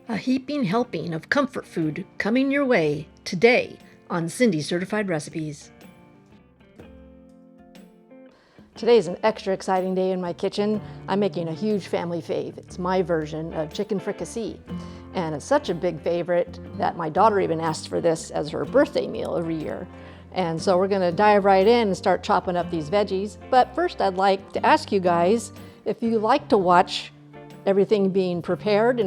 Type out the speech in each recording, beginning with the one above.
A heaping helping of comfort food coming your way today on Cindy's Certified Recipes. Today's an extra exciting day in my kitchen. I'm making a huge family fave. It's my version of chicken fricassee. And it's such a big favorite that my daughter even asks for this as her birthday meal every year. And so we're gonna dive right in and start chopping up these veggies. But first I'd like to ask you guys if you like to watch everything being prepared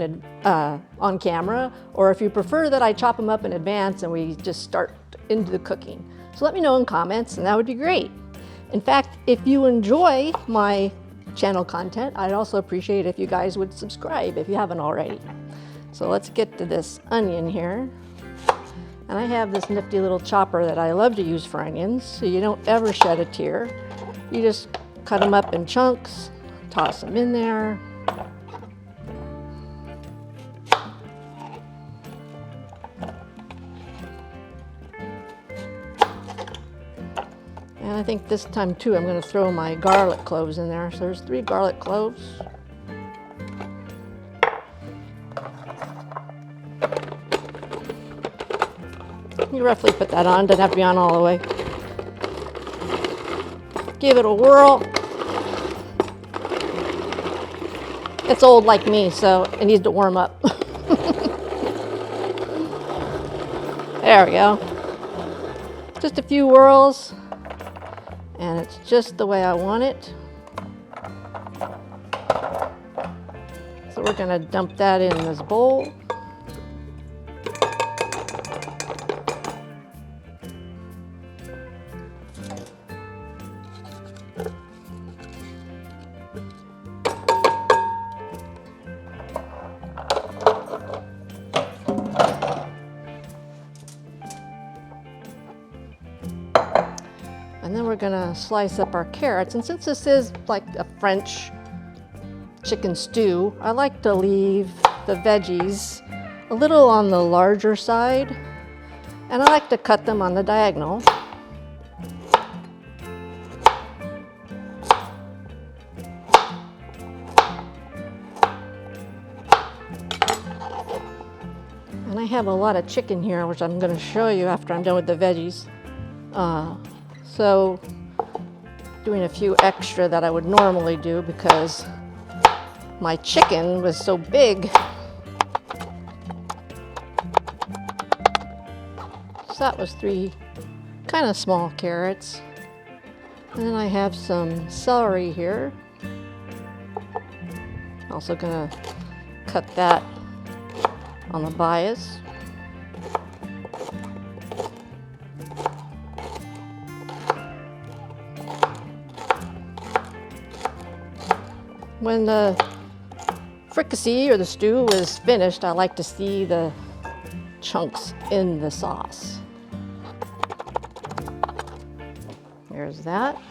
on camera, or if you prefer that I chop them up in advance and we just start into the cooking. So let me know in comments and that would be great. In fact, if you enjoy my channel content, I'd also appreciate if you guys would subscribe if you haven't already. So let's get to this onion here. And I have this nifty little chopper that I love to use for onions, so you don't ever shed a tear. You just cut them up in chunks, toss them in there. And I think this time too, I'm going to throw my garlic cloves in there. So there's 3 garlic cloves. You roughly put that on, doesn't have to be on all the way. Give it a whirl. It's old like me, so it needs to warm up. There we go. Just a few whirls. And it's just the way I want it. So we're going to dump that in this bowl. And then we're gonna slice up our carrots. And since this is like a French chicken stew, I like to leave the veggies a little on the larger side. And I like to cut them on the diagonal. And I have a lot of chicken here, which I'm gonna show you after I'm done with the veggies. So doing a few extra that I would normally do because my chicken was so big. So that was 3 kind of small carrots. And then I have some celery here. Also gonna cut that on the bias. When the fricassee or the stew is finished, I like to see the chunks in the sauce. There's that.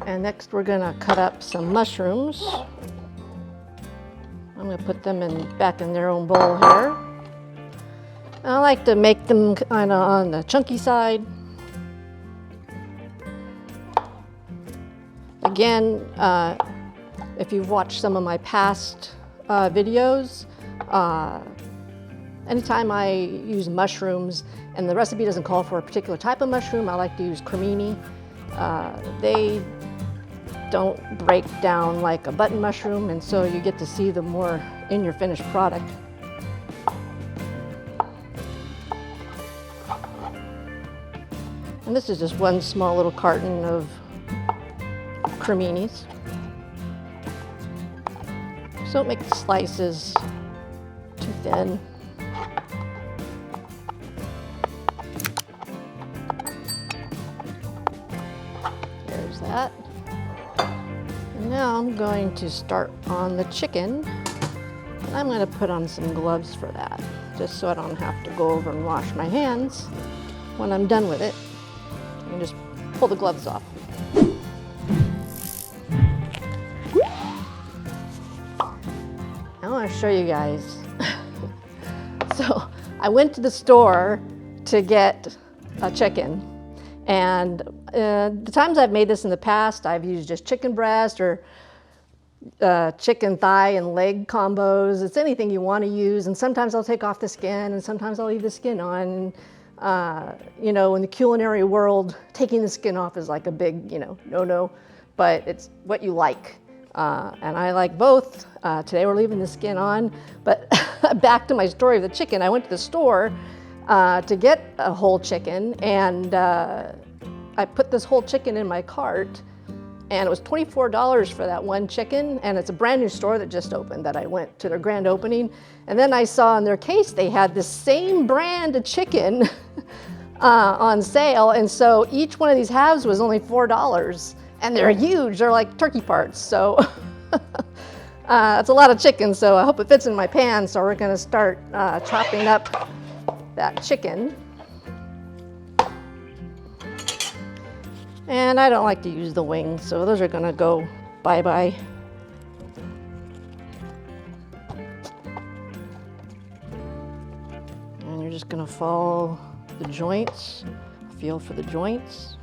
And next we're gonna cut up some mushrooms. I'm gonna put them back in their own bowl here. I like to make them kind of on the chunky side. Again, if you've watched some of my past videos, anytime I use mushrooms and the recipe doesn't call for a particular type of mushroom, I like to use cremini. They don't break down like a button mushroom, and so you get to see them more in your finished product. And this is just one small little carton of creminis. So don't make the slices too thin. There's that. And now I'm going to start on the chicken. And I'm going to put on some gloves for that, just so I don't have to go over and wash my hands when I'm done with it. You can just pull the gloves off. I want to show you guys. So I went to the store to get a chicken, and The times I've made this in the past, I've used just chicken breast or chicken thigh and leg combos. It's anything you want to use, and sometimes I'll take off the skin and sometimes I'll leave the skin on. You know, in the culinary world, taking the skin off is like a big, you know, no-no, but it's what you like. And I like both. Today we're leaving the skin on, but back to my story of the chicken. I went to the store to get a whole chicken, and I put this whole chicken in my cart, and it was $24 for that one chicken, and it's a brand new store that just opened that I went to their grand opening. And then I saw in their case they had the same brand of chicken on sale, and so each one of these halves was only $4, and they're huge. They're like turkey parts, so it's a lot of chicken, so I hope it fits in my pan. So we're gonna start chopping up that chicken. And I don't like to use the wings, so those are gonna go bye-bye. And you're just gonna follow the joints, feel for the joints.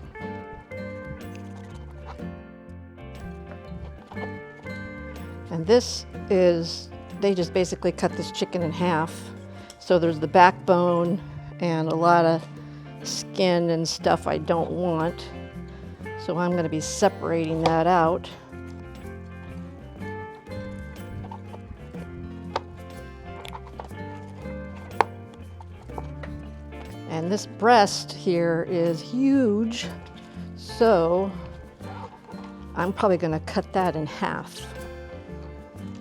And this is, they just basically cut this chicken in half. So there's the backbone and a lot of skin and stuff I don't want. So I'm going to be separating that out. And this breast here is huge, so I'm probably going to cut that in half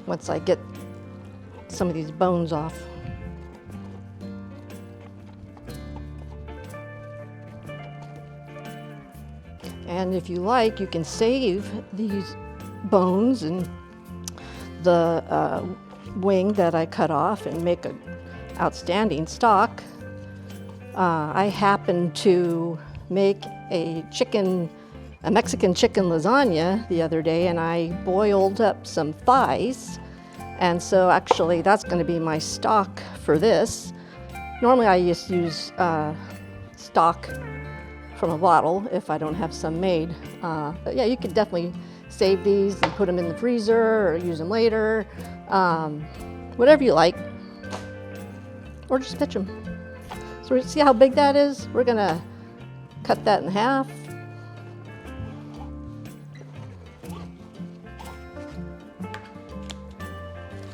once I get some of these bones off. And if you like, you can save these bones and the wing that I cut off and make an outstanding stock. I happened to make a Mexican chicken lasagna the other day, and I boiled up some thighs. And so actually that's going to be my stock for this. Normally I just use stock from a bottle if I don't have some made. But yeah, you could definitely save these and put them in the freezer or use them later. Whatever you like. Or just pitch them. So see how big that is? We're gonna cut that in half.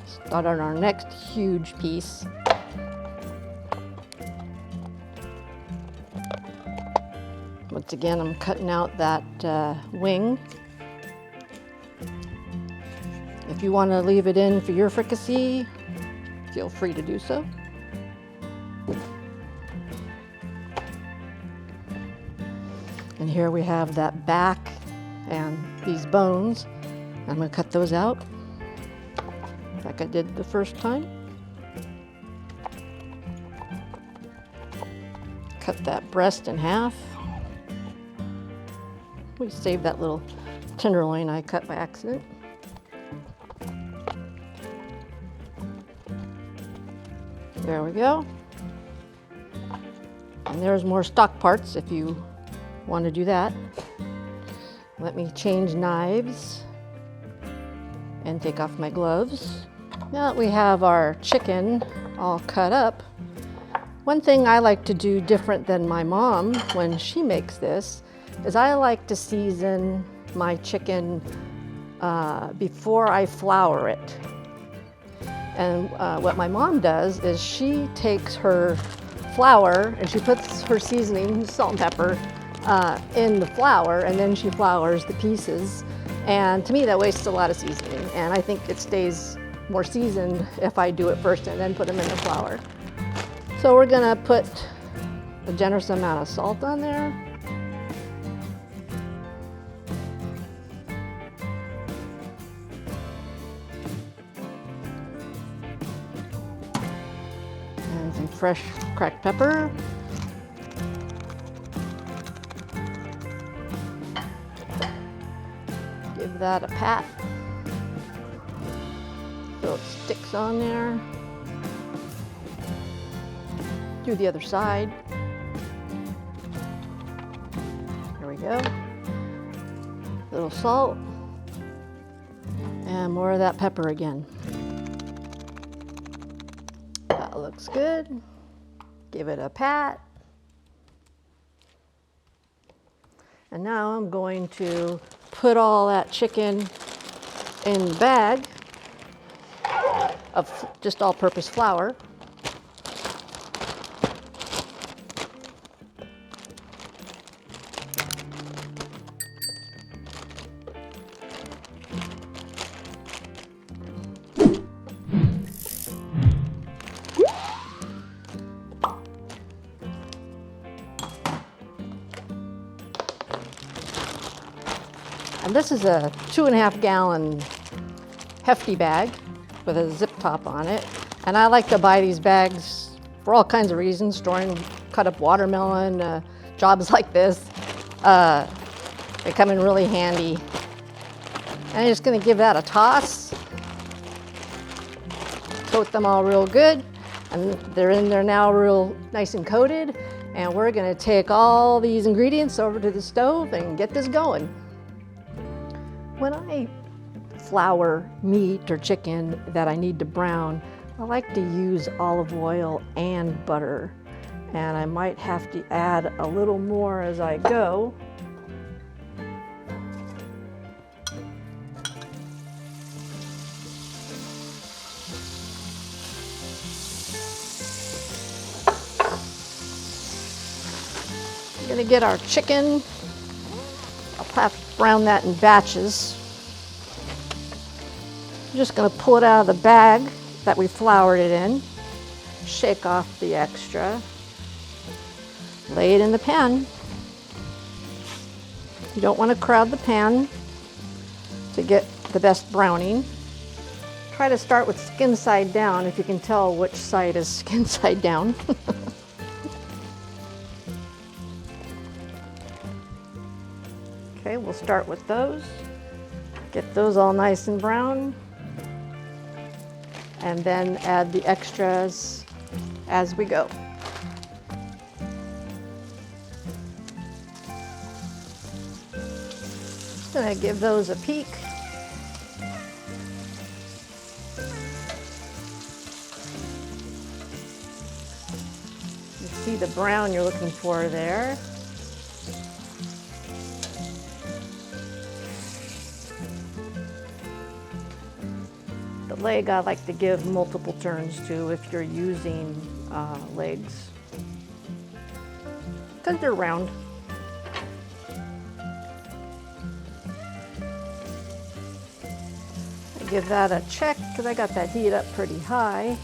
Start on our next huge piece. Once again, I'm cutting out that wing. If you want to leave it in for your fricassee, feel free to do so. And here we have that back and these bones. I'm going to cut those out like I did the first time. Cut that breast in half. We saved that little tenderloin I cut by accident. There we go. And there's more stock parts if you want to do that. Let me change knives and take off my gloves. Now that we have our chicken all cut up, one thing I like to do different than my mom when she makes this is I like to season my chicken before I flour it. And what my mom does is she takes her flour and she puts her seasoning, salt and pepper, in the flour, and then she flours the pieces. And to me that wastes a lot of seasoning, and I think it stays more seasoned if I do it first and then put them in the flour. So we're gonna put a generous amount of salt on there. And some fresh cracked pepper. Give that a pat so it sticks on there. Do the other side. There we go. A little salt. And more of that pepper again. That looks good. Give it a pat. And now I'm going to put all that chicken in the bag of just all-purpose flour. And this is a 2.5 gallon hefty bag with a zip top on it. And I like to buy these bags for all kinds of reasons, storing cut up watermelon, jobs like this. They come in really handy. And I'm just gonna give that a toss. Coat them all real good. And they're in there now real nice and coated. And we're gonna take all these ingredients over to the stove and get this going. When I flour meat or chicken that I need to brown, I like to use olive oil and butter. And I might have to add a little more as I go. We're gonna get our chicken. I'll have to brown that in batches. I'm just going to pull it out of the bag that we floured it in, shake off the extra, lay it in the pan. You don't want to crowd the pan to get the best browning. Try to start with skin side down if you can tell which side is skin side down. Okay, we'll start with those. Get those all nice and brown. And then add the extras as we go. Just gonna give those a peek. You see the brown you're looking for there. The leg I like to give multiple turns to if you're using legs, because they're round. I give that a check because I got that heat up pretty high.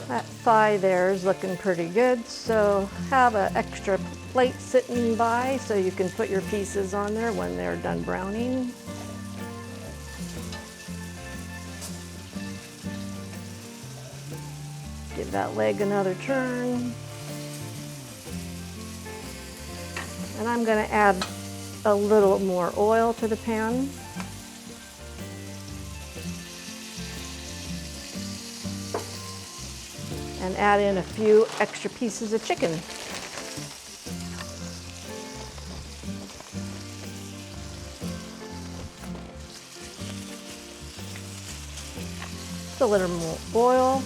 That thigh there is looking pretty good, so have an extra plate sitting by so you can put your pieces on there when they're done browning. Give that leg another turn. And I'm going to add a little more oil to the pan. And add in a few extra pieces of chicken. Just a little more oil.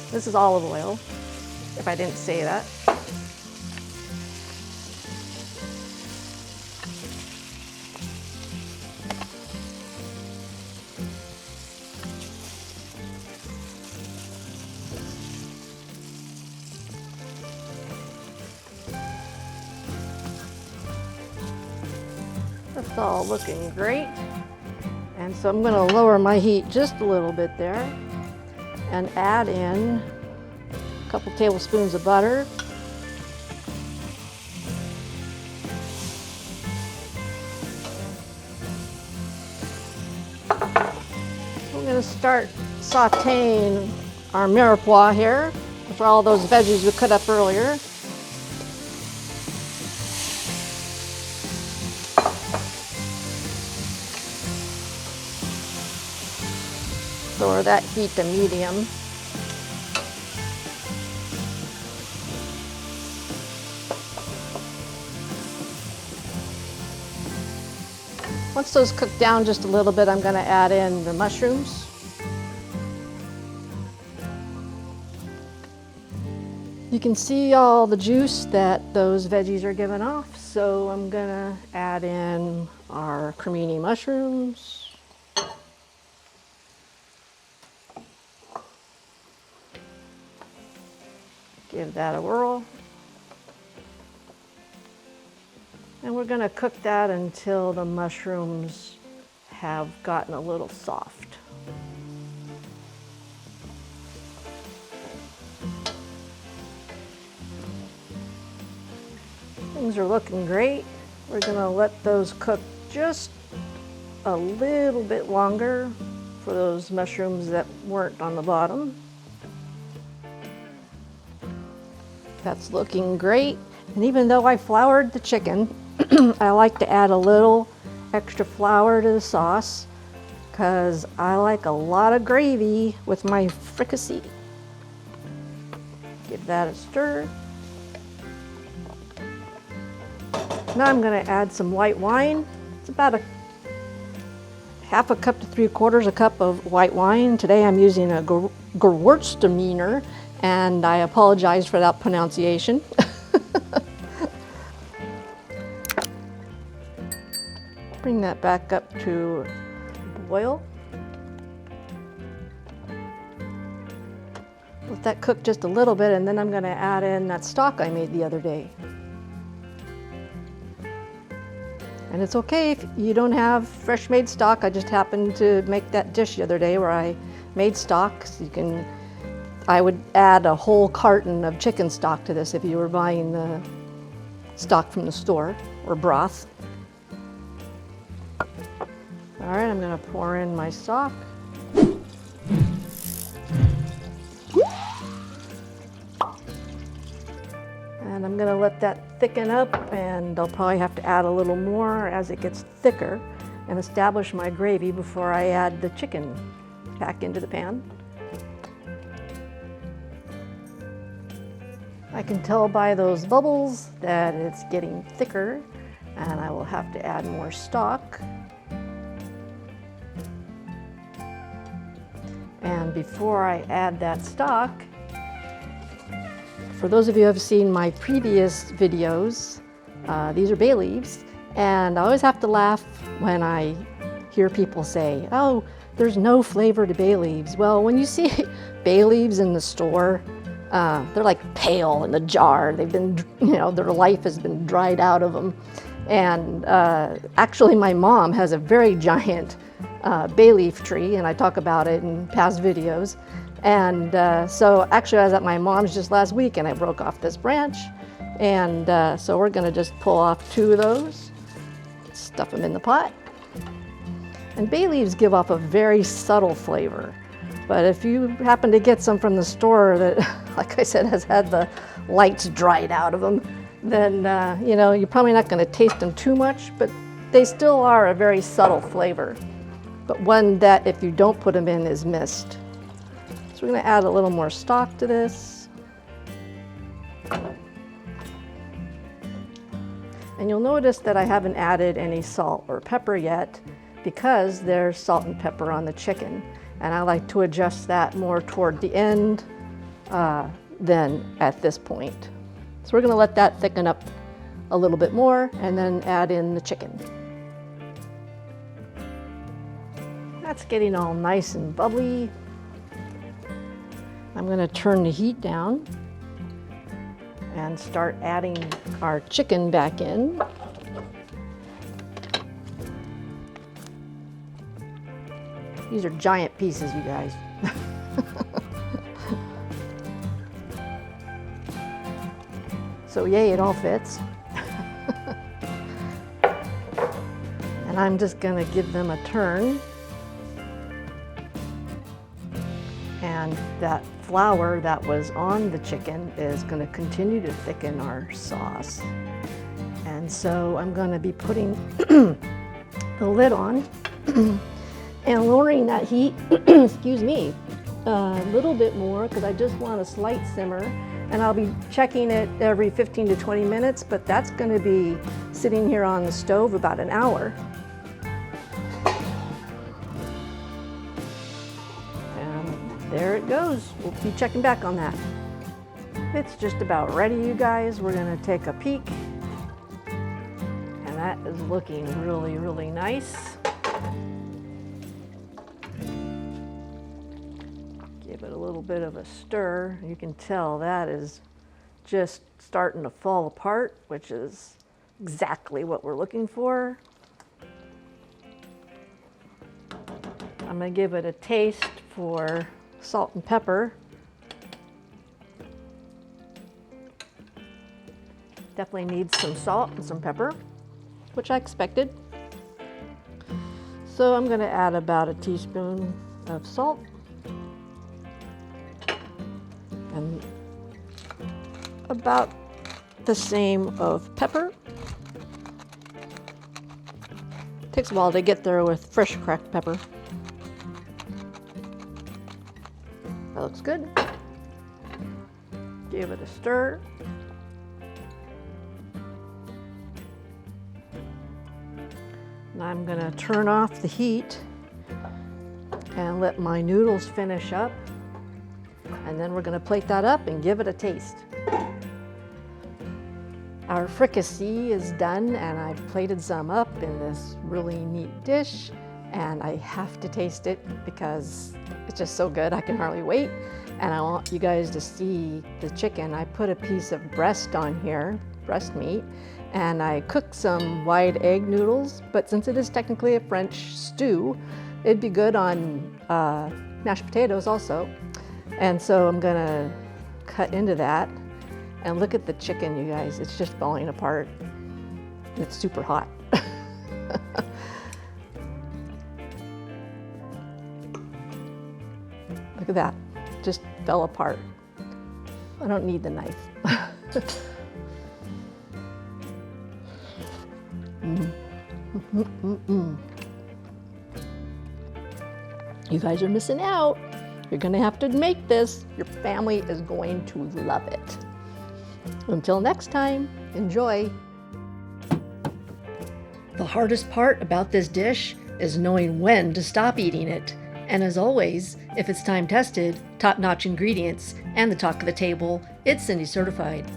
This is olive oil, if I didn't say that. That's all looking great. And so I'm going to lower my heat just a little bit there and add in a couple tablespoons of butter. We're going to start sauteing our mirepoix here with all those veggies we cut up earlier. Lower that heat to medium. Once those cook down just a little bit, I'm going to add in the mushrooms. You can see all the juice that those veggies are giving off, so I'm going to add in our cremini mushrooms. Give that a whirl. And we're going to cook that until the mushrooms have gotten a little soft. Things are looking great. We're going to let those cook just a little bit longer for those mushrooms that weren't on the bottom. That's looking great. And even though I floured the chicken, I like to add a little extra flour to the sauce because I like a lot of gravy with my fricassee. Give that a stir. Now I'm going to add some white wine. It's about a half a cup to 3/4 a cup of white wine. Today I'm using a Gewürztraminer, and I apologize for that pronunciation. Bring that back up to boil. Let that cook just a little bit, and then I'm going to add in that stock I made the other day. And it's okay if you don't have fresh made stock. I just happened to make that dish the other day where I made stock. So I would add a whole carton of chicken stock to this if you were buying the stock from the store, or broth. All right, I'm going to pour in my stock. And I'm going to let that thicken up, and I'll probably have to add a little more as it gets thicker and establish my gravy before I add the chicken back into the pan. I can tell by those bubbles that it's getting thicker, and I will have to add more stock. And before I add that stock, for those of you who have seen my previous videos, these are bay leaves, and I always have to laugh when I hear people say, oh, there's no flavor to bay leaves. Well, when you see bay leaves in the store, they're like pale in the jar. They've been, their life has been dried out of them. And actually my mom has a very giant bay leaf tree, and I talk about it in past videos. And so actually I was at my mom's just last week, and I broke off this branch. And so we're gonna just pull off 2 of those, stuff them in the pot. And bay leaves give off a very subtle flavor. But if you happen to get some from the store that, like I said, has had the lights dried out of them, then you're probably not gonna taste them too much, but they still are a very subtle flavor. But one that, if you don't put them in, is missed. So we're going to add a little more stock to this. And you'll notice that I haven't added any salt or pepper yet because there's salt and pepper on the chicken. And I like to adjust that more toward the end than at this point. So we're going to let that thicken up a little bit more and then add in the chicken. That's getting all nice and bubbly. I'm going to turn the heat down and start adding our chicken back in. These are giant pieces, you guys. So yay, it all fits. And I'm just going to give them a turn. And that flour that was on the chicken is going to continue to thicken our sauce. And so I'm going to be putting the lid on and lowering that heat, excuse me, a little bit more because I just want a slight simmer. And I'll be checking it every 15 to 20 minutes, but that's going to be sitting here on the stove about an hour. there it goes. We'll be checking back on that. It's just about ready, you guys. We're gonna take a peek. And that is looking really, really nice. Give it a little bit of a stir. You can tell that is just starting to fall apart, which is exactly what we're looking for. I'm gonna give it a taste for salt and pepper. Definitely needs some salt and some pepper, which I expected. So I'm gonna add about a teaspoon of salt and about the same of pepper. Takes a while to get there with fresh cracked pepper. That looks good. Give it a stir. And I'm gonna turn off the heat and let my noodles finish up. And then we're gonna plate that up and give it a taste. Our fricassee is done, and I've plated some up in this really neat dish, and I have to taste it because it's just so good. I can hardly wait. And I want you guys to see the chicken. I put a piece of breast on here, breast meat, and I cooked some wide egg noodles, but since it is technically a French stew, it'd be good on mashed potatoes also. And so I'm gonna cut into that. And look at the chicken, you guys. It's just falling apart. It's super hot. Look at that. Just fell apart. I don't need the knife. You guys are missing out. You're gonna have to make this. Your family is going to love it. Until next time, enjoy. The hardest part about this dish is knowing when to stop eating it. And as always, if it's time tested, top-notch ingredients, and the talk of the table, it's Cindy certified.